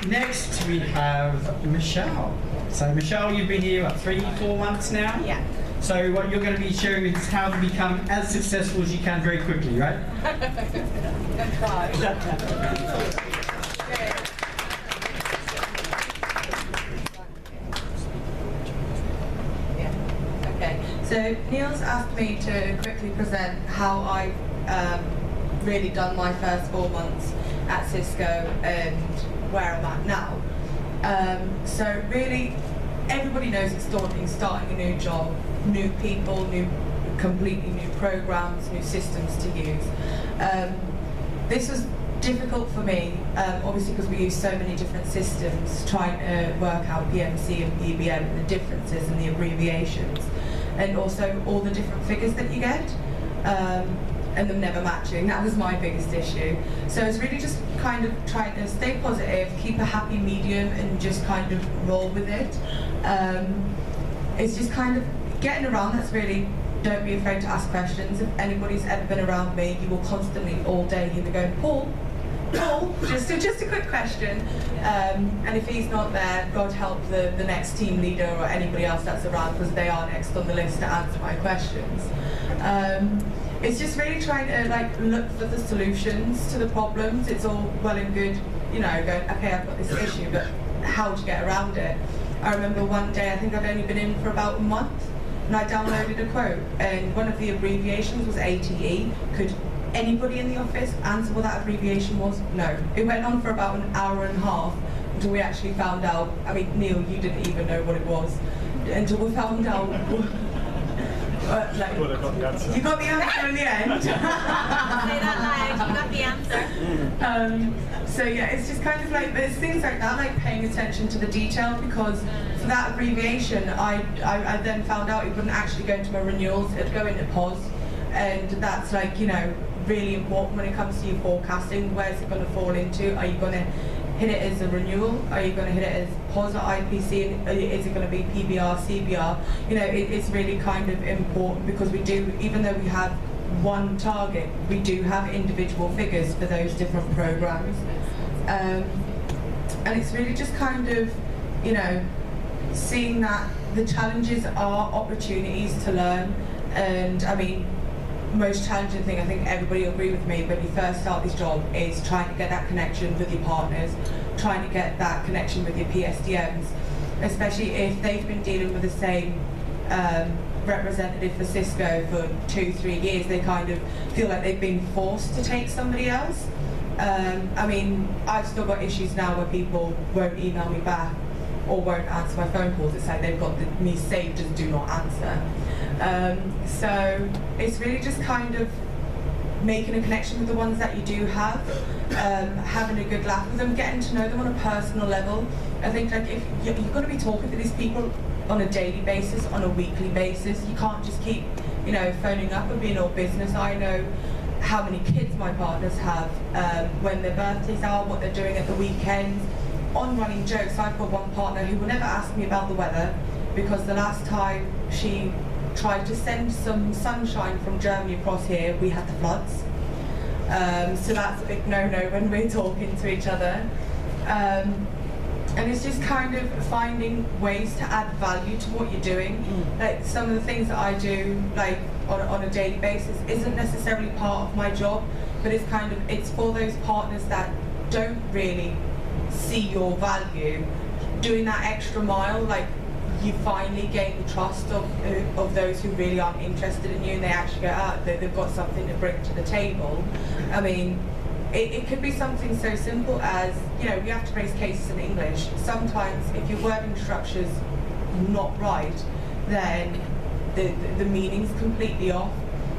next we have Michelle. So Michelle, you've been here, what, 3-4 months now? Yeah. So what you're going to be sharing is how to become as successful as you can very quickly, right? Good try. Yeah. Okay. So Neil's asked me to quickly present how I've really done my first 4 months at Cisco and where I'm at now. So really, everybody knows it's daunting starting a new job, new people, completely new programs, new systems to use. This was difficult for me, obviously because we use so many different systems, trying to work out PMC and PBM and the differences and the abbreviations, and also all the different figures that you get, and them never matching. That was my biggest issue. So it's really just kind of trying to stay positive, keep a happy medium, and just kind of roll with it. It's just kind of getting around. That's really, don't be afraid to ask questions. If anybody's ever been around me, you will constantly all day hear me going, Paul, just a quick question. And if he's not there, God help the next team leader or anybody else that's around, because they are next on the list to answer my questions. It's just really trying to look for the solutions to the problems. It's all well and good, you know, going, okay, I've got this issue, but how to get around it. I remember one day, I think I'd only been in for about a month, and I downloaded a quote, and one of the abbreviations was ATE. Could anybody in the office answer what that abbreviation was? No. It went on for about an hour and a half until we actually found out. I mean, Neil, you didn't even know what it was until we found out. Well, I got the answer. You got the answer in the end. Say that loud, you got the answer. So yeah, it's just kind of like, there's things like that, like paying attention to the detail, because for that abbreviation, I then found out it wouldn't actually go into my renewals, it'd go into POS, and that's like, you know, really important when it comes to your forecasting. Where's it going to fall into? Are you going to hit it as a renewal? Are you going to hit it as POS or IPC? Is it going to be PBR, CBR? You know, it's really kind of important, because we do, even though we have one target, we do have individual figures for those different programs. And it's really just kind of, you know, seeing that the challenges are opportunities to learn. And I mean, most challenging thing, I think everybody will agree with me, when you first start this job, is trying to get that connection with your partners, trying to get that connection with your PSDMs, especially if they've been dealing with the same representative for Cisco for 2-3 years. They kind of feel like they've been forced to take somebody else. I mean, I've still got issues now where people won't email me back or won't answer my phone calls. It's like they've got me saved as do not answer. So it's really just kind of making a connection with the ones that you do have, having a good laugh with them, getting to know them on a personal level. I think like if you've got to be talking to these people on a daily basis, on a weekly basis. You can't just keep, you know, phoning up and being all business. I know how many kids my partners have, when their birthdays are, what they're doing at the weekends, on running jokes. I've got one partner who will never ask me about the weather, because the last time she tried to send some sunshine from Germany across here, we had the floods. So that's a big no-no when we're talking to each other. And it's just kind of finding ways to add value to what you're doing. Like some of the things that I do, like on a daily basis, isn't necessarily part of my job, but it's kind of, it's for those partners that don't really see your value. Doing that extra mile, like you finally gain the trust of those who really aren't interested in you, and they actually go out, they've got something to bring to the table. I mean, it could be something so simple as, you know, we have to raise cases in English. Sometimes if your wording structure's not right, then the meaning's completely off.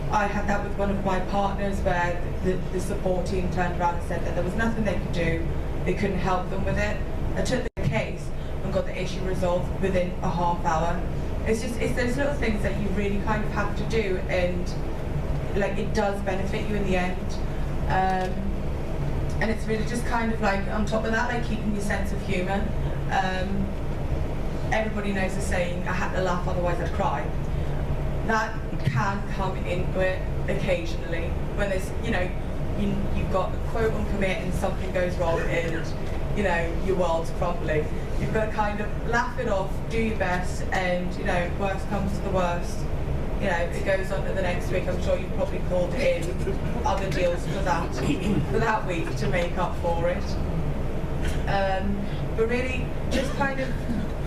I had that with one of my partners where the support team turned around and said that there was nothing they could do, they couldn't help them with it. I took the case and got the issue resolved within a half hour. It's those little things that you really kind of have to do, and like it does benefit you in the end. And it's really just kind of like, on top of that, like keeping your sense of humour. Everybody knows the saying, I had to laugh, otherwise I'd cry. That can come into it occasionally when there's, you know, you've got a quote on commit and something goes wrong and you know, your world's crumbling. You've got to kind of laugh it off, do your best, and, you know, worst comes to the worst, you know, it goes on to the next week. I'm sure you've probably called in other deals for that week to make up for it. But really, just kind of,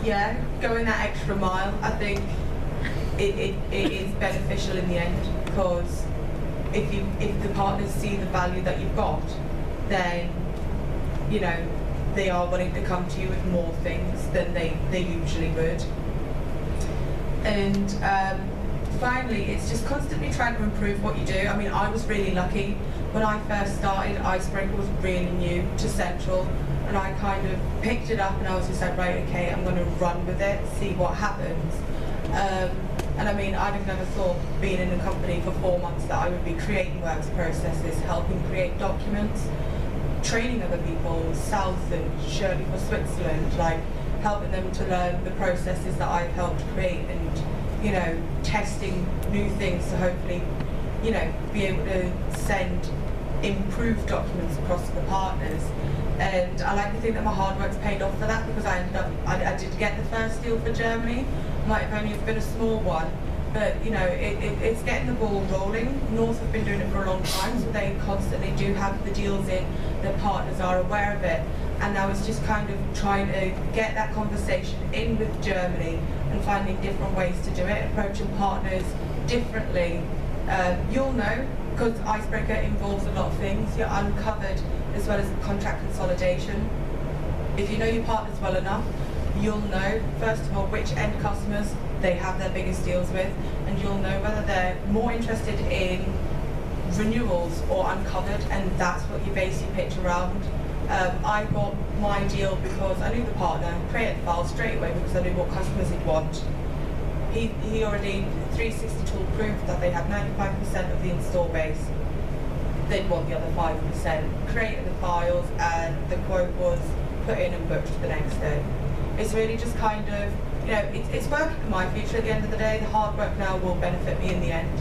yeah, going that extra mile, I think it is beneficial in the end, because if the partners see the value that you've got, then, you know, they are willing to come to you with more things than they usually would. And finally, it's just constantly trying to improve what you do. I mean, I was really lucky. When I first started, Icebreaker was really new to Central, and I kind of picked it up and I was just like, right, okay, I'm going to run with it, see what happens. And I mean, I'd have never thought, being in a company for 4 months, that I would be creating works processes, helping create documents, training other people, South and Shirley for Switzerland, like helping them to learn the processes that I've helped create, and, you know, testing new things to hopefully, you know, be able to send improved documents across to the partners. And I like to think that my hard work's paid off for that, because I did get the first deal for Germany. Might have only been a small one, but, you know, it's getting the ball rolling. North have been doing it for a long time, so they constantly do have the deals in, their partners are aware of it, and now it's just kind of trying to get that conversation in with Germany and finding different ways to do it, approaching partners differently. You'll know, because Icebreaker involves a lot of things. You're uncovered as well as contract consolidation. If you know your partners well enough, you'll know, first of all, which end customers they have their biggest deals with, and you'll know whether they're more interested in renewals or uncovered, and that's what you base your pitch around. I got my deal because I knew the partner, created the file straight away because I knew what customers he'd want. He already, 360 tool proved that they had 95% of the install base. They'd want the other 5%. Created the files, and the quote was put in and booked the next day. It's really just kind of, you know, it's working for my future at the end of the day. The hard work now will benefit me in the end.